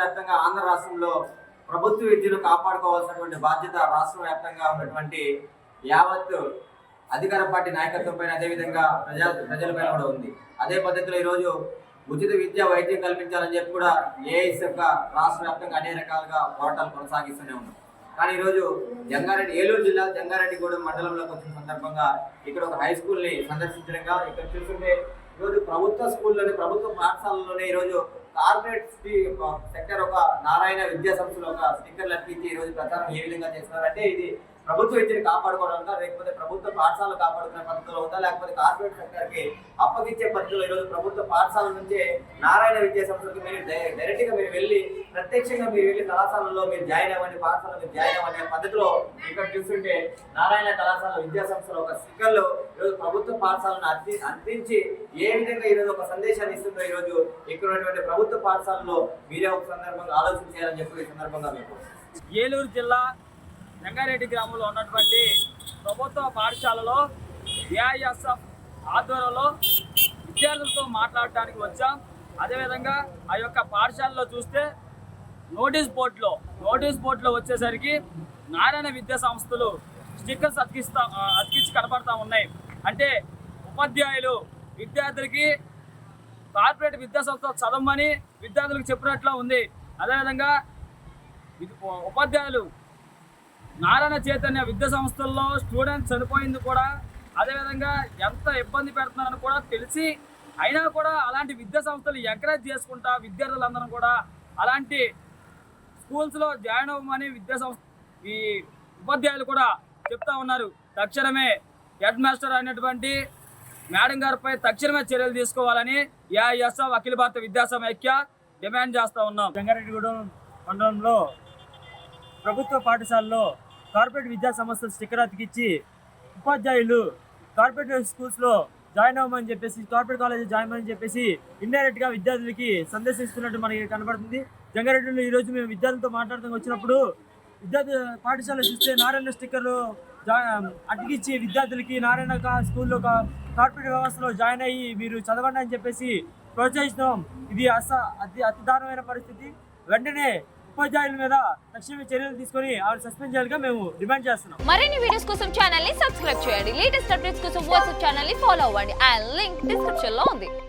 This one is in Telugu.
వ్యాప్తంగా ఆంధ్ర రాష్ట్రంలో ప్రభుత్వ విద్యను కాపాడుకోవాల్సినటువంటి బాధ్యత రాష్ట్ర వ్యాప్తంగా ఉన్నటువంటి యావత్ అధికార పార్టీ నాయకత్వం పైన అదేవిధంగా ప్రజల పైన కూడా ఉంది. అదే పద్ధతిలో ఈరోజు ఉచిత విద్య వైద్యం కల్పించాలని చెప్పి కూడా ఏఐఎస్ యొక్క రాష్ట్ర వ్యాప్తంగా అనేక రకాలుగా పోరాటాలు కొనసాగిస్తూనే ఉన్నాం. కానీ ఈరోజు ఏలూరు జిల్లా జంగారెడ్డిగూడెం మండలంలోకి వచ్చిన సందర్భంగా ఇక్కడ ఒక హై స్కూల్ని సందర్శించడంగా ఇక్కడ చూస్తుంటే ఈరోజు ప్రభుత్వ స్కూల్లోని ప్రభుత్వ పాఠశాలలోనే ఈరోజు కార్పొరేట్ సెక్టర్ ఒక నారాయణ విద్యా సంస్థలో ఒక స్టిక్కర్లు అర్పించి ఈరోజు ప్రచారం ఏ విధంగా చేస్తున్నారంటే ఇది ప్రభుత్వ విద్యను కాపాడుకోవడం ఉందా, లేకపోతే ప్రభుత్వ పాఠశాలను కాపాడుకునే పద్ధతిలో ఉందా, లేకపోతే కార్పొరేట్ సెక్టర్ కి అప్పగించే పద్ధతిలో ఈరోజు ప్రభుత్వ పాఠశాల నుంచే నారాయణ విద్యా సంస్థకి మీరు డైరెక్ట్ గా మీరు వెళ్ళి ప్రత్యక్షంగా మీరు వెళ్ళి కళాశాలలో మీరు జాయిన్ అవ్వండి, పాఠశాలలో మీరు జాయిన్ అవ్వనే పద్ధతిలో ఇక్కడ చూస్తుంటే నారాయణ కళాశాల విద్యా సంస్థలో ఒక స్టిక్కర్లు ఈరోజు ప్రభుత్వ పాఠశాలను అందించి ఏ విధంగా ఈరోజు ఒక సందేశాన్ని ఇస్తుందో ఈరోజు ఇక్కడ ఉన్నటువంటి ప్రభుత్వ పాఠశాలలో మీరే ఒక సందర్భంగా ఆలోచన చేయాలని చెప్పి ఈ సందర్భంగా మీకు ఏలూరు జిల్లా జంగారెడ్డి గ్రామంలో ఉన్నటువంటి ప్రభుత్వ పాఠశాలలో ఏఐఎస్ఎఫ్ ఆధ్వర్యంలో విద్యార్థులతో మాట్లాడటానికి వచ్చాం. అదేవిధంగా ఆ యొక్క పాఠశాలలో చూస్తే నోటీస్ బోర్డులో వచ్చేసరికి నారాయణ విద్యా సంస్థలు స్టిక్కర్స్ అతికించి కనపడతా ఉన్నాయి. అంటే ఉపాధ్యాయులు విద్యార్థులకి కార్పొరేట్ విద్యా సంస్థ చదవమని విద్యార్థులకు చెప్పినట్లు ఉంది. అదేవిధంగా ఉపాధ్యాయులు నారాయణ చైతన్య విద్యా సంస్థల్లో స్టూడెంట్స్ చనిపోయింది కూడా, అదేవిధంగా ఎంత ఇబ్బంది పెడుతున్నారని కూడా తెలిసి అయినా కూడా అలాంటి విద్యా సంస్థలు ఎంకరేజ్ చేసుకుంటా విద్యార్థులందరూ కూడా అలాంటి స్కూల్స్లో జాయిన్ అవ్వమని ఈ ఉపాధ్యాయులు కూడా చెప్తా ఉన్నారు. తక్షణమే హెడ్ మాస్టర్ అయినటువంటి మేడం గారిపై తక్షణమే చర్యలు తీసుకోవాలని ఏఐఎస్ఎఫ్ అఖిల భారత విద్యా సమైక్య డిమాండ్ చేస్తూ ఉన్నాం. జంగారెడ్డిగూడెం మండలంలో ప్రభుత్వ పాఠశాలలో కార్పొరేట్ విద్యా సంస్థలు స్టిక్కర్ అతికిచ్చి ఉపాధ్యాయులు కార్పొరేట్ స్కూల్స్లో జాయిన్ అవ్వమని చెప్పేసి, కార్పొరేట్ కాలేజ్ జాయిన్ అవ్వమని చెప్పేసి ఇండైరెక్ట్గా విద్యార్థులకి సందేశిస్తున్నట్టు మనకి కనబడుతుంది. జంగారెడ్డిలో ఈరోజు మేము విద్యార్థులతో మాట్లాడుతూ వచ్చినప్పుడు పాఠశాల చూస్తే నారాయణ స్టిక్కర్లు అతికిచ్చి విద్యార్థులకి నారాయణ స్కూల్లో కార్పొరేట్ వ్యవస్థలో జాయిన్ అయ్యి మీరు చదవండి అని చెప్పేసి ప్రోత్సహిస్తున్నాం. ఇది అతి దారుణమైన పరిస్థితి. వెంటనే ఉపాధ్యాయుల మీద తక్షణమే చర్యలు తీసుకొని ఆవిడ సస్పెండ్ చేయాలిగా మేము డిమాండ్ చేస్తున్నాం. మరిన్ని వీడియోస్ కోసం ఛానల్ ని సబ్స్క్రైబ్ చేయండి. లేటెస్ట్ అప్డేట్స్ కోసం వాట్సాప్ ఛానల్ ని ఫాలో అవ్వండి. ఆ లింక్ డిస్క్రిప్షన్ లో ఉంది.